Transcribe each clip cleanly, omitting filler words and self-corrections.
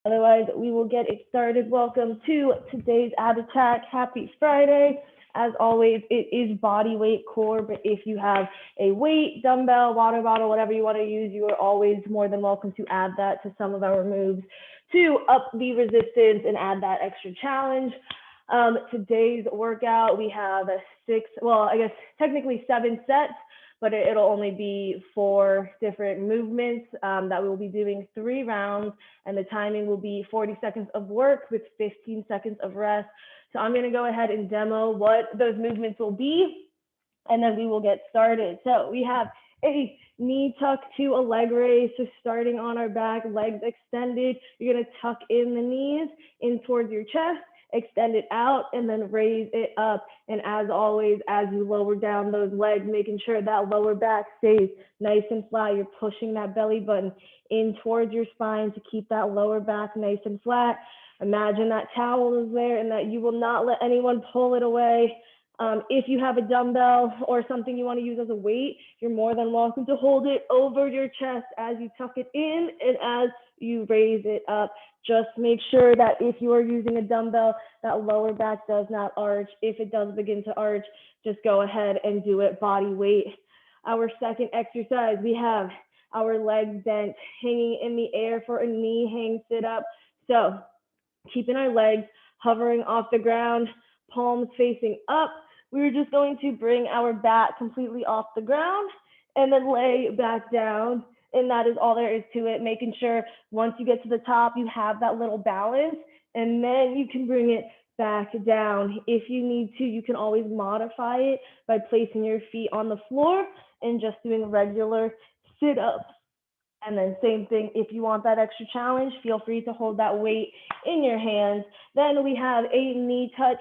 Otherwise, we will get it started. Welcome to today's ab attack. Happy Friday. As always, it is body weight core, but if you have a weight, dumbbell, water bottle, whatever you want to use, you are always more than welcome to add that to some of our moves to up the resistance and add that extra challenge. Today's workout, we have technically 7 sets, but it'll only be 4 different movements that we will be doing 3 rounds, and the timing will be 40 seconds of work with 15 seconds of rest. So I'm going to go ahead and demo what those movements will be, and then we will get started. So we have a knee tuck to a leg raise. So starting on our back, legs extended, you're going to tuck in the knees in towards your chest, extend it out, and then raise it up. And as always, as you lower down those legs, making sure that lower back stays nice and flat. You're pushing that belly button in towards your spine to keep that lower back nice and flat. Imagine that towel is there and that you will not let anyone pull it away. If you have a dumbbell or something you want to use as a weight, you're more than welcome to hold it over your chest as you tuck it in and as you raise it up. Just make sure that if you are using a dumbbell, that lower back does not arch. If it does begin to arch, just go ahead and do it body weight. Our second exercise, we have our legs bent, hanging in the air for a knee hang sit up. So keeping our legs hovering off the ground, palms facing up. We're just going to bring our back completely off the ground and then lay back down. And that is all there is to it, making sure once you get to the top, you have that little balance, and then you can bring it back down. If you need to, you can always modify it by placing your feet on the floor and just doing regular sit-ups. And then same thing, if you want that extra challenge, feel free to hold that weight in your hands. Then we have a knee touch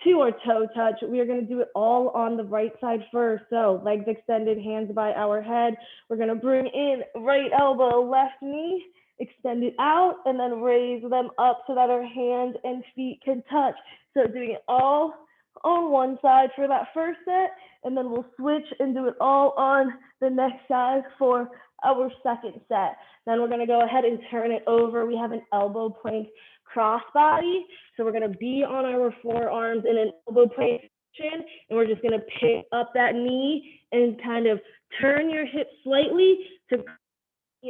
to our toe touch. We are going to do it all on the right side first. So legs extended, hands by our head. We're going to bring in right elbow, left knee, extend it out, and then raise them up so that our hands and feet can touch. So doing it all on one side for that first set, and then we'll switch and do it all on the next side for our second set. Then we're going to go ahead and turn it over. We have an elbow plank crossbody. So we're going to be on our forearms in an elbow plank position, and we're just going to pick up that knee and kind of turn your hip slightly to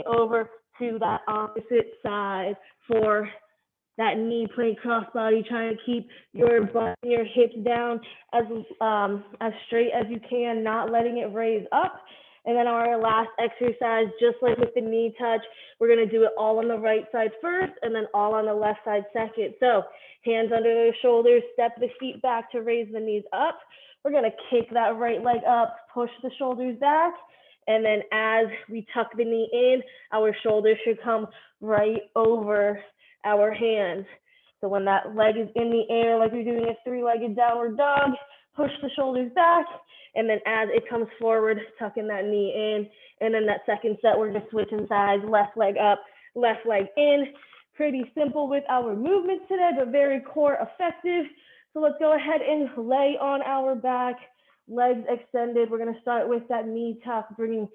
over to that opposite side for that knee plank crossbody, trying to keep your butt and your hips down as straight as you can, not letting it raise up. And then our last exercise, just like with the knee touch, we're going to do it all on the right side first and then all on the left side second. So hands under the shoulders, step the feet back to raise the knees up. We're going to kick that right leg up, push the shoulders back. And then as we tuck the knee in, our shoulders should come right over our hands. So when that leg is in the air, like you're doing a 3-legged downward dog, push the shoulders back. And then as it comes forward, tucking that knee in. And then that second set, we're just switching sides, left leg up, left leg in. Pretty simple with our movements today, but very core effective. So let's go ahead and lay on our back, legs extended. We're going to start with that knee tuck, bringing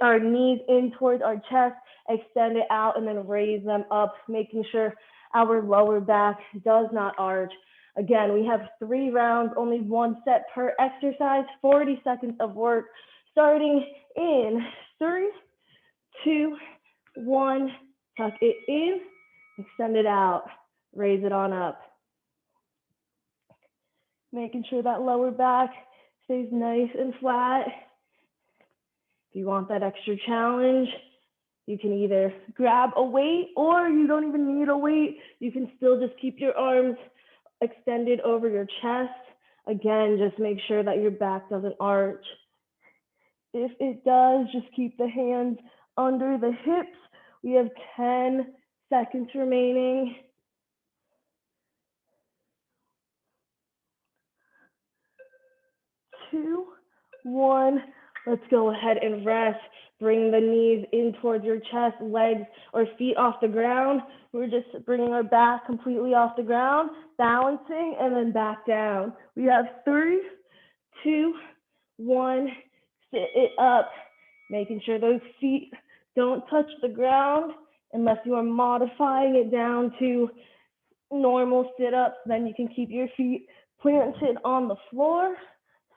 our knees in towards our chest, extend it out, and then raise them up, making sure our lower back does not arch. Again, we have 3 rounds, only 1 set per exercise, 40 seconds of work, starting in 3, 2, 1, tuck it in, extend it out, raise it on up. Making sure that lower back stays nice and flat. If you want that extra challenge, you can either grab a weight or you don't even need a weight. You can still just keep your arms extended over your chest. Again, just make sure that your back doesn't arch. If it does, just keep the hands under the hips. We have 10 seconds remaining. 2, 1. Let's go ahead and rest. Bring the knees in towards your chest, legs or feet off the ground. We're just bringing our back completely off the ground, balancing, and then back down. We have 3, 2, 1. Sit it up, making sure those feet don't touch the ground. Unless you are modifying it down to normal sit-ups, then you can keep your feet planted on the floor,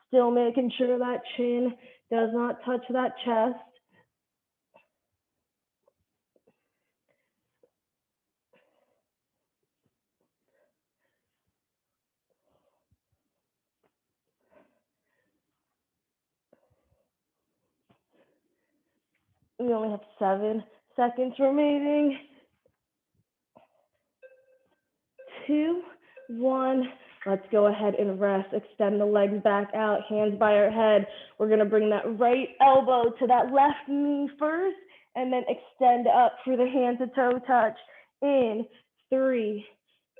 still making sure that chin does not touch that chest. We only have 7 seconds remaining. 2, 1. Let's go ahead and rest. Extend the legs back out, hands by our head. We're going to bring that right elbow to that left knee first, and then extend up for the hand to toe touch. In 3,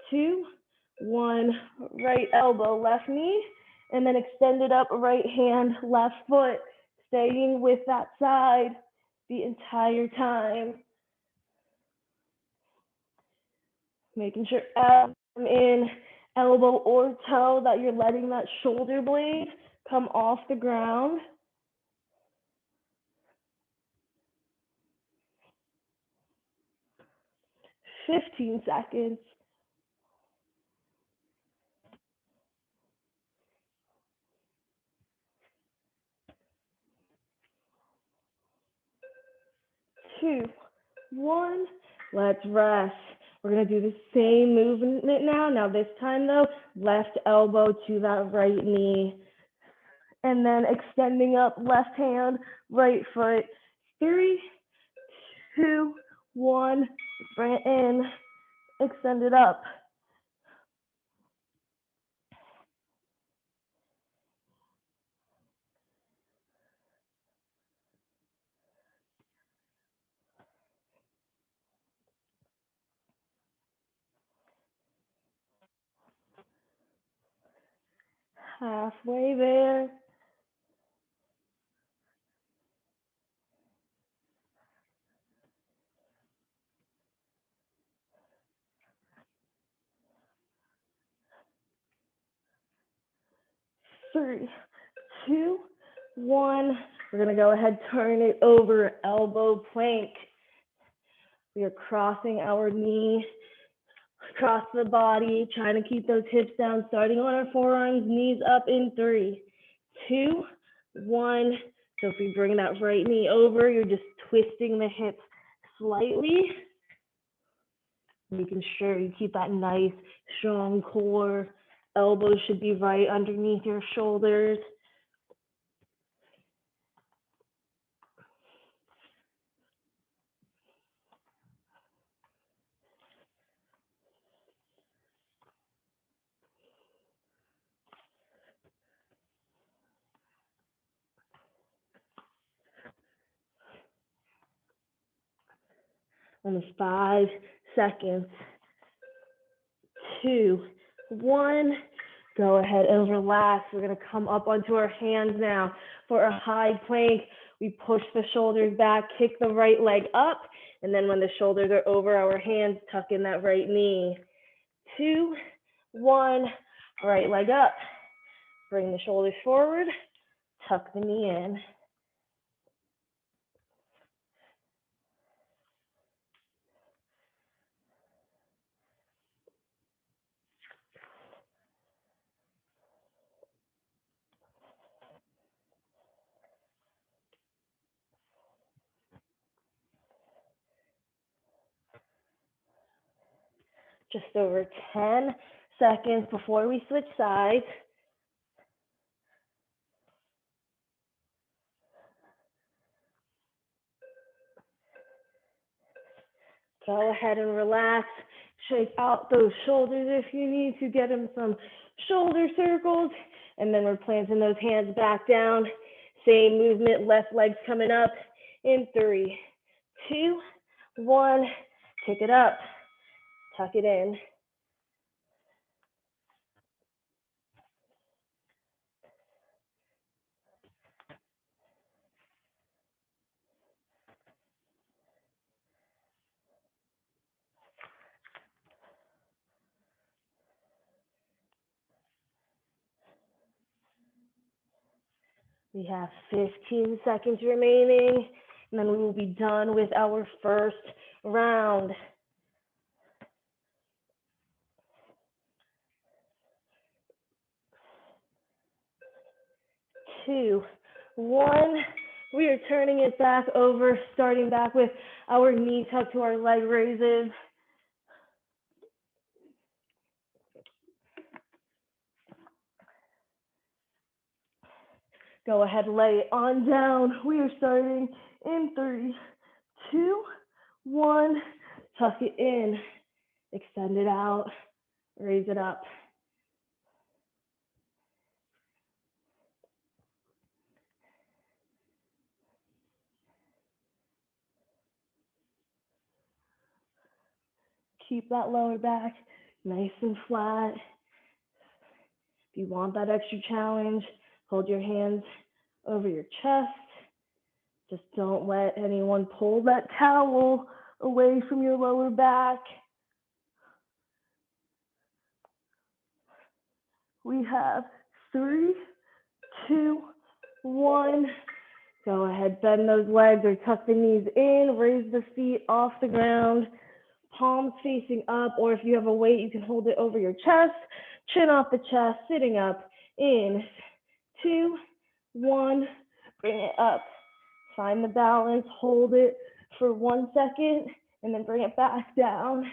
2, 1. Right elbow, left knee, and then extend it up, right hand, left foot, staying with that side the entire time. Making sure in elbow or toe that you're letting that shoulder blade come off the ground. Fifteen seconds. 2, 1. Let's rest. We're going to do the same movement now. Now this time though, left elbow to that right knee. And then extending up, left hand, right foot. 3, 2, 1. Bring it in. Extend it up. Halfway there. 3, 2, 1. We're going to go ahead, turn it over, elbow plank. We are crossing our knee across the body, trying to keep those hips down, starting on our forearms, knees up in 3, 2, 1. So if we bring that right knee over, you're just twisting the hips slightly, making sure you keep that nice, strong core. Elbows should be right underneath your shoulders. Almost 5 seconds. 2, 1. Go ahead and relax. We're going to come up onto our hands now for a high plank. We push the shoulders back, kick the right leg up, and then when the shoulders are over our hands, tuck in that right knee. 2, 1. Right leg up. Bring the shoulders forward, tuck the knee in. Just over 10 seconds before we switch sides. Go ahead and relax. Shake out those shoulders if you need to. Get them some shoulder circles. And then we're planting those hands back down. Same movement, left leg's coming up in 3, 2, 1. Kick it up. Tuck it in. We have 15 seconds remaining, and then we will be done with our first round. 2, 1. We are turning it back over, starting back with our knee tuck to our leg raises. Go ahead, lay it on down. We are starting in 3, 2, 1. Tuck it in, extend it out, raise it up. Keep that lower back nice and flat. If you want that extra challenge, hold your hands over your chest. Just don't let anyone pull that towel away from your lower back. We have 3, 2, 1. Go ahead, bend those legs or tuck the knees in, raise the feet off the ground, palms facing up, or if you have a weight, you can hold it over your chest, chin off the chest, sitting up, in 2, 1, bring it up. Find the balance, hold it for 1 second, and then bring it back down.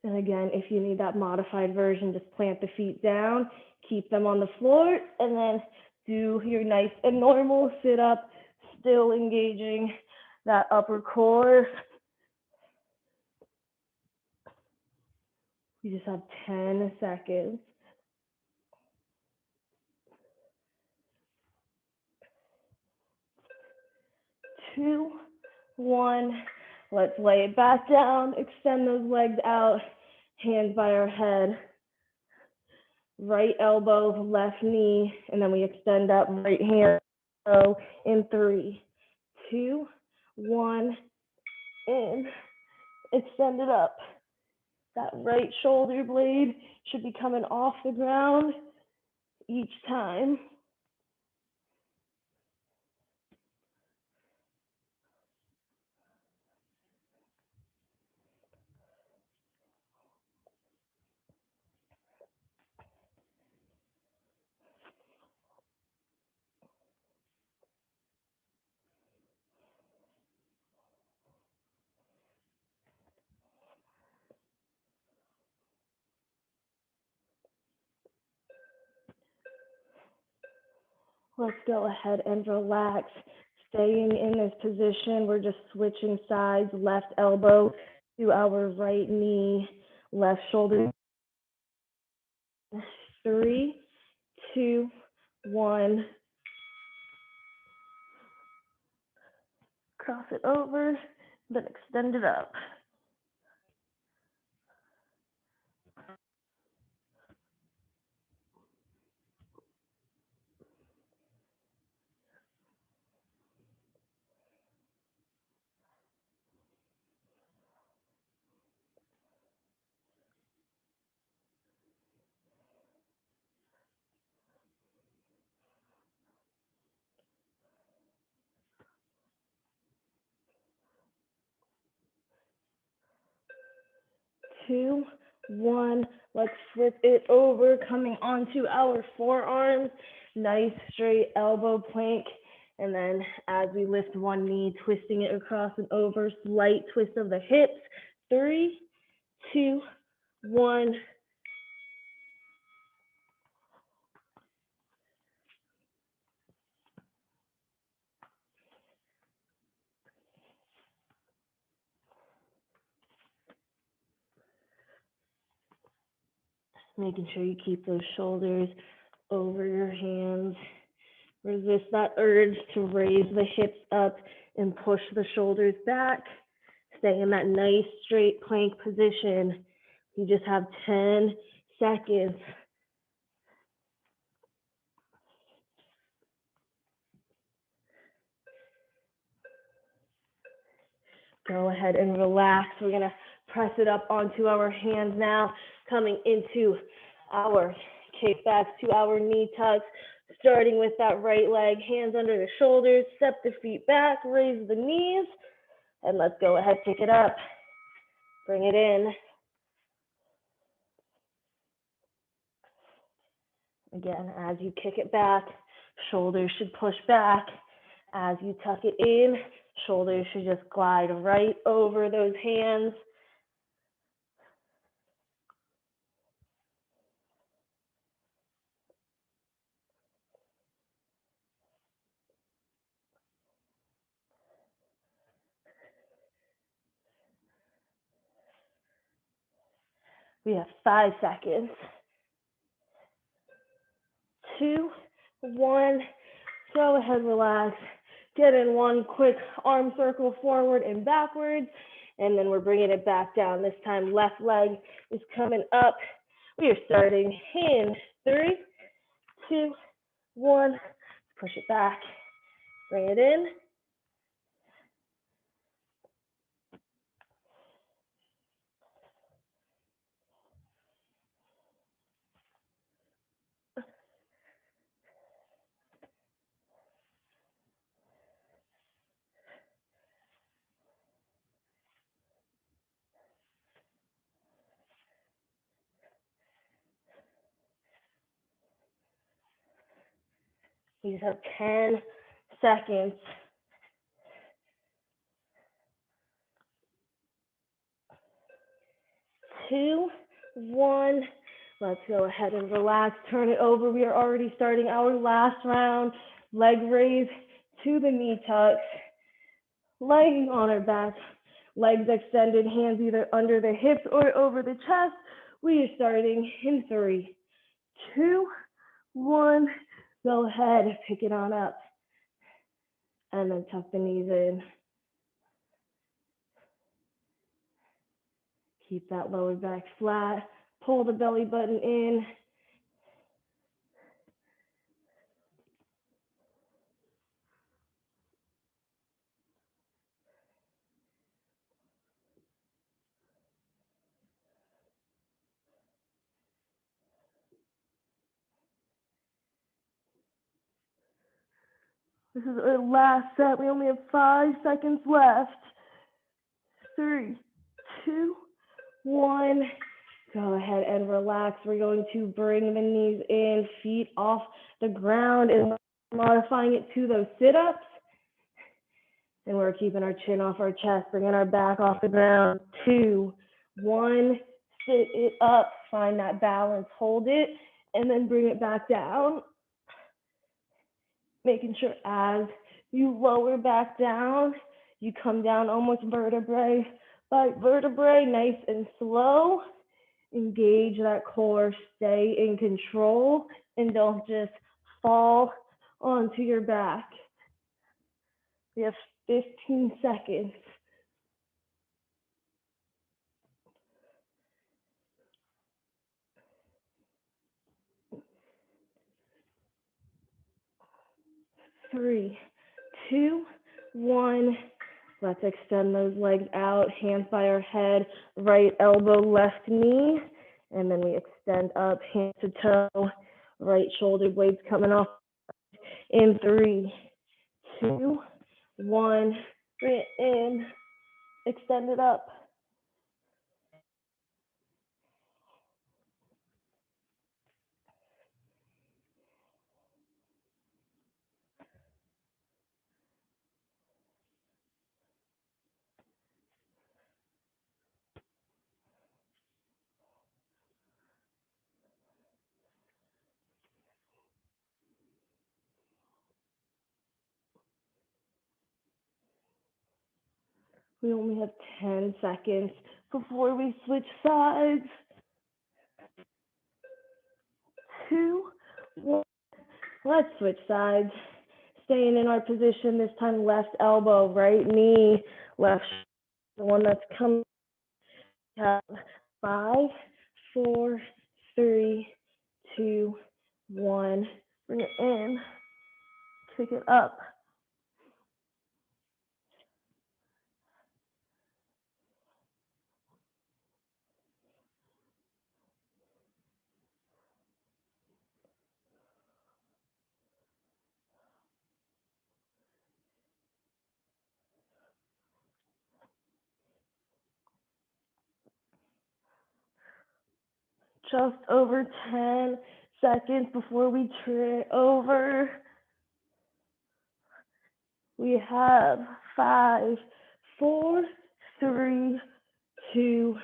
And again, if you need that modified version, just plant the feet down, keep them on the floor, and then do your nice and normal sit up, still engaging that upper core. You just have 10 seconds. 2, 1. Let's lay it back down, extend those legs out, hands by our head. Right elbow, left knee, and then we extend up, right hand in 3, 2, 1, in, extend it up. That right shoulder blade should be coming off the ground each time. Let's go ahead and relax. Staying in this position, we're just switching sides, left elbow to our right knee, left shoulder. 3, 2, 1. Cross it over, then extend it up. Two, one. Let's flip it over, coming onto our forearms. Nice straight elbow plank. And then as we lift one knee, twisting it across and over, slight twist of the hips. 3, 2, 1. Making sure you keep those shoulders over your hands. Resist that urge to raise the hips up and push the shoulders back. Stay in that nice straight plank position. You just have 10 seconds. Go ahead and relax. We're gonna press it up onto our hands now, coming into our kickbacks to our knee tucks. starting with that right leg, hands under the shoulders, step the feet back, raise the knees, and let's go ahead, pick it up. Bring it in. Again, as you kick it back, shoulders should push back. As you tuck it in, shoulders should just glide right over those hands. We have 5 seconds. 2, 1, go ahead, relax. Get in one quick arm circle forward and backwards, and then we're bringing it back down. This time, left leg is coming up. We are starting in 3, 2, 1. Push it back, bring it in. You just have 10 seconds. 2, 1. Let's go ahead and relax. Turn it over. We are already starting our last round. Leg raise to the knee tucks. Laying on our back. Legs extended, hands either under the hips or over the chest. We are starting in 3, 2, 1. Go ahead, pick it on up. And then tuck the knees in. Keep that lower back flat. Pull the belly button in. This is our last set. We only have 5 seconds left. 3, 2, 1. Go ahead and relax. We're going to bring the knees in, feet off the ground, and modifying it to those sit-ups. And we're keeping our chin off our chest, bringing our back off the ground. 2, 1. Sit it up. Find that balance. Hold it, and then bring it back down. Making sure as you lower back down, you come down almost vertebrae by vertebrae, nice and slow. Engage that core, stay in control, and don't just fall onto your back. We have 15 seconds. 3, 2, 1. Let's extend those legs out, hands by our head, right elbow, left knee, and then we extend up, hand to toe, right shoulder blades coming off. In 3, 2, 1. Bring it in, extend it up. We only have 10 seconds before we switch sides. 2, 1. Let's switch sides. Staying in our position, this time left elbow, right knee, left shoulder, the one that's coming. 5, 4, 3, 2, 1. Bring it in. Pick it up. just over 10 seconds before we turn it over. We have 5, 4, 3, 2,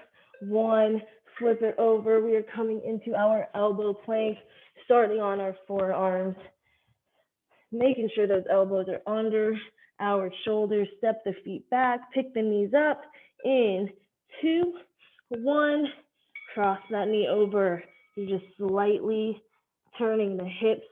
1. Flip it over. We are coming into our elbow plank, starting on our forearms, making sure those elbows are under our shoulders. Step the feet back, pick the knees up. In 2, 1. Cross that knee over. You're just slightly turning the hips.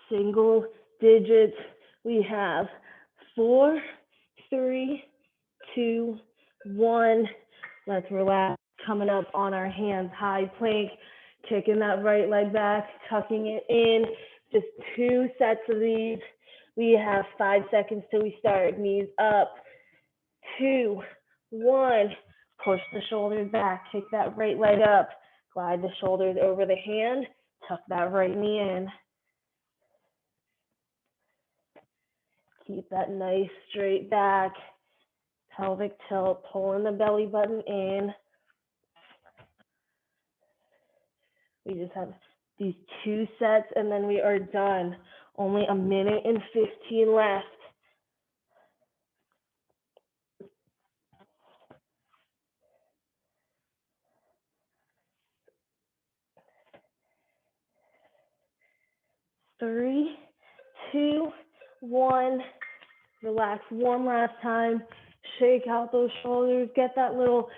Single digits. We have 4, 3, 2, 1. Let's relax. Coming up on our hands, high plank, kicking that right leg back, tucking it in. Just 2 sets of these. We have 5 seconds till we start. Knees up. 2, 1. Push the shoulders back. Kick that right leg up. Glide the shoulders over the hand. Tuck that right knee in. Keep that nice straight back. Pelvic tilt, pulling the belly button in. We just have these 2 sets and then we are done. Only a minute and 15 left. Three, 2, 1. Relax one last time. Shake out those shoulders. Get that little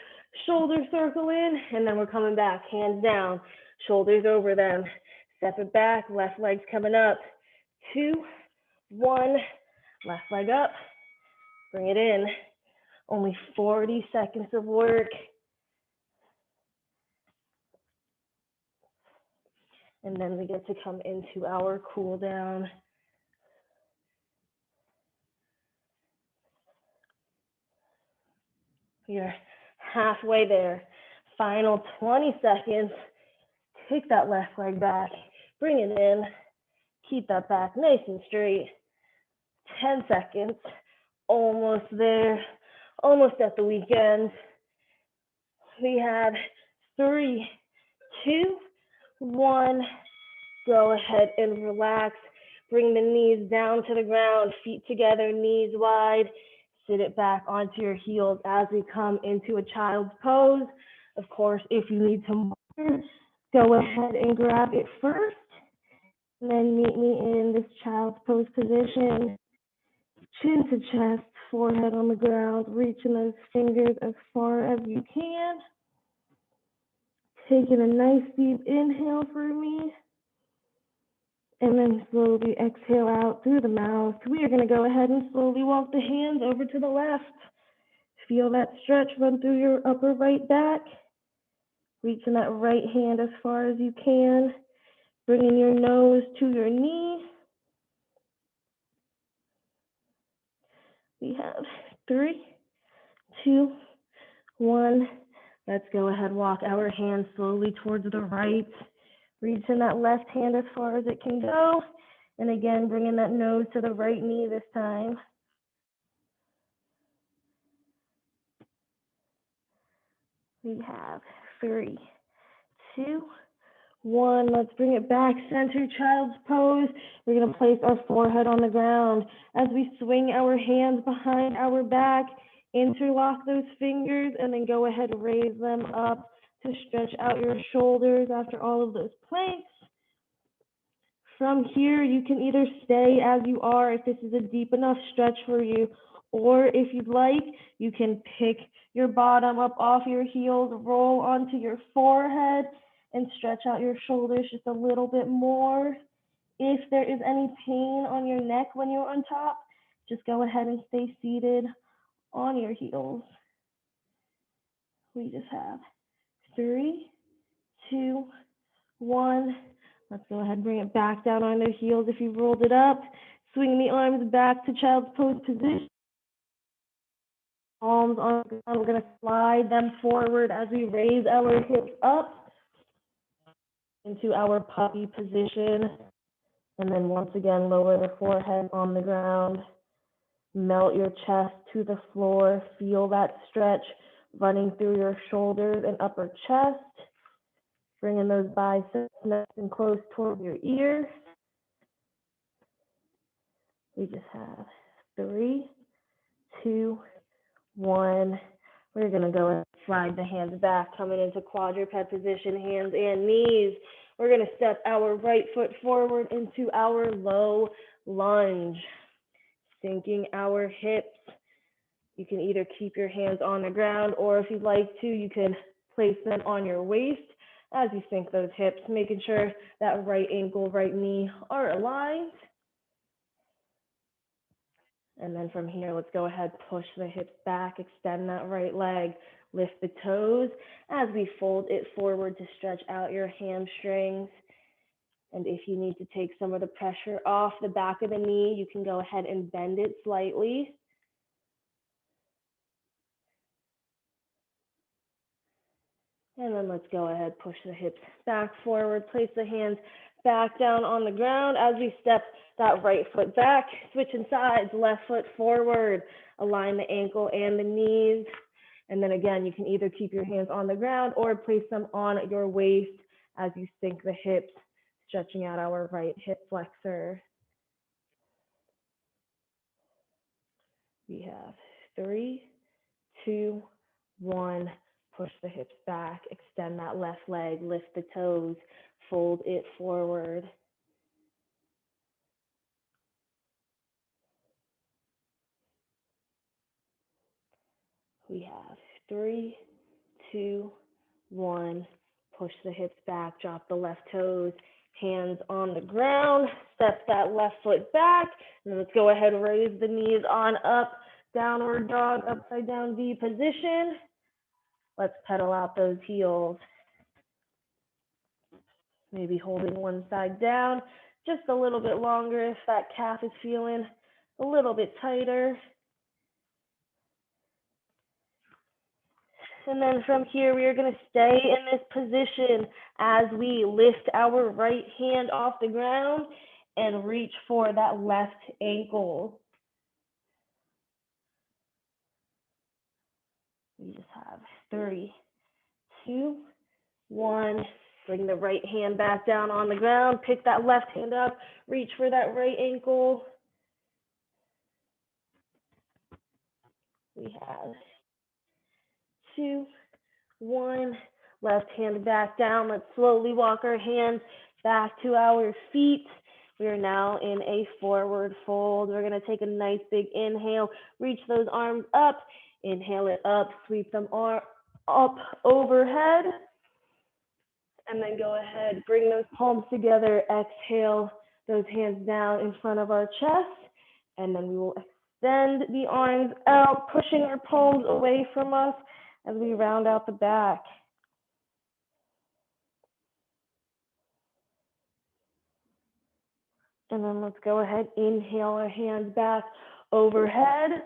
shoulder circle in. And then we're coming back. Hands down. Shoulders over them. Step it back. Left leg's coming up. 2, 1. Left leg up. Bring it in. Only 40 seconds of work. And then we get to come into our cool down. You're halfway there. Final 20 seconds. Kick that left leg back. Bring it in. Keep that back nice and straight. 10 seconds. Almost there. Almost at the weekend. We have 3, 2, 1. Go ahead and relax. Bring the knees down to the ground, feet together, knees wide. Sit it back onto your heels as we come into a child's pose. Of course, if you need some water, go ahead and grab it first. And then meet me in this child's pose position. Chin to chest, forehead on the ground, reaching those fingers as far as you can. Taking a nice deep inhale for me. And then slowly exhale out through the mouth. We are going to go ahead and slowly walk the hands over to the left. Feel that stretch run through your upper right back. Reaching that right hand as far as you can. Bringing your nose to your knee. We have 3, 2, 1. Let's go ahead, walk our hands slowly towards the right. Reaching that left hand as far as it can go. And again, bringing that nose to the right knee this time. We have 3, 2, 1. Let's bring it back, center child's pose. We're going to place our forehead on the ground as we swing our hands behind our back, interlock those fingers, and then go ahead and raise them up to stretch out your shoulders after all of those planks. From here, you can either stay as you are if this is a deep enough stretch for you, or if you'd like, you can pick your bottom up off your heels, roll onto your forehead, and stretch out your shoulders just a little bit more. If there is any pain on your neck when you're on top, just go ahead and stay seated on your heels. We just have 3, 2, 1. Let's go ahead and bring it back down on their heels if you rolled it up. Swing the arms back to child's pose position. Palms on the ground. We're going to slide them forward as we raise our hips up into our puppy position. And then once again, lower the forehead on the ground. Melt your chest to the floor. Feel that stretch running through your shoulders and upper chest. Bringing those biceps nice and close toward your ear. We just have 3, 2, 1. We're going to go and slide the hands back, coming into quadruped position, hands and knees. We're going to step our right foot forward into our low lunge, sinking our hips. You can either keep your hands on the ground, or if you'd like to, you can place them on your waist as you sink those hips, making sure that right ankle, right knee are aligned. And then from here, let's go ahead, push the hips back, extend that right leg, lift the toes as we fold it forward to stretch out your hamstrings. And if you need to take some of the pressure off the back of the knee, you can go ahead and bend it slightly. And then let's go ahead, push the hips back forward, place the hands back down on the ground as we step that right foot back, switching sides, left foot forward, align the ankle and the knees. And then again, you can either keep your hands on the ground or place them on your waist as you sink the hips, stretching out our right hip flexor. We have 3, 2, 1. Push the hips back, extend that left leg, lift the toes, fold it forward. We have 3, 2, 1. Push the hips back, drop the left toes, hands on the ground, step that left foot back, and let's go ahead and raise the knees on up, downward dog, upside down V position. Let's pedal out those heels. Maybe holding one side down just a little bit longer if that calf is feeling a little bit tighter. And then from here, we are going to stay in this position as we lift our right hand off the ground and reach for that left ankle. We just have 3, 2, 1. Bring the right hand back down on the ground. Pick that left hand up. Reach for that right ankle. We have 2, 1. Left hand back down. Let's slowly walk our hands back to our feet. We are now in a forward fold. We're going to take a nice big inhale. Reach those arms up. Inhale it up. Sweep them up overhead. And then go ahead, bring those palms together. Exhale those hands down in front of our chest. And then we will extend the arms out, pushing our palms away from us as we round out the back. And then let's go ahead, inhale our hands back overhead.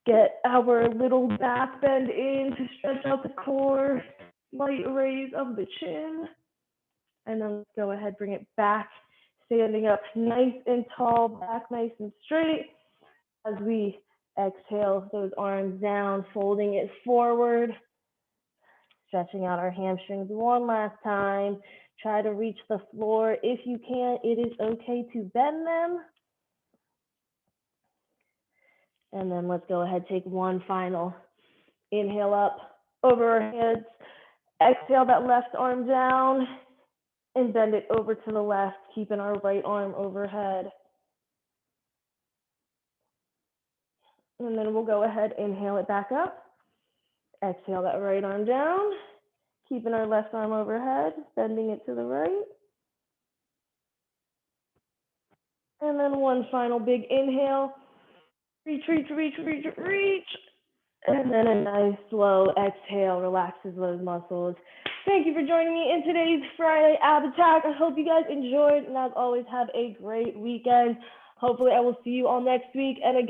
Get our little back bend in to stretch out the core, light raise of the chin. And then let's go ahead, bring it back, standing up nice and tall, back nice and straight. As we exhale those arms down, folding it forward, stretching out our hamstrings one last time. Try to reach the floor. If you can't, it is okay to bend them. And then let's go ahead, take one final inhale up over our heads. Exhale that left arm down and bend it over to the left, keeping our right arm overhead. And then we'll go ahead, inhale it back up. Exhale that right arm down, keeping our left arm overhead, bending it to the right. And then one final big inhale. Reach, reach, reach, reach, reach. And then a nice slow exhale relaxes those muscles. Thank you for joining me in today's Friday Ab Attack. I hope you guys enjoyed, and as always, have a great weekend. Hopefully, I will see you all next week. And again,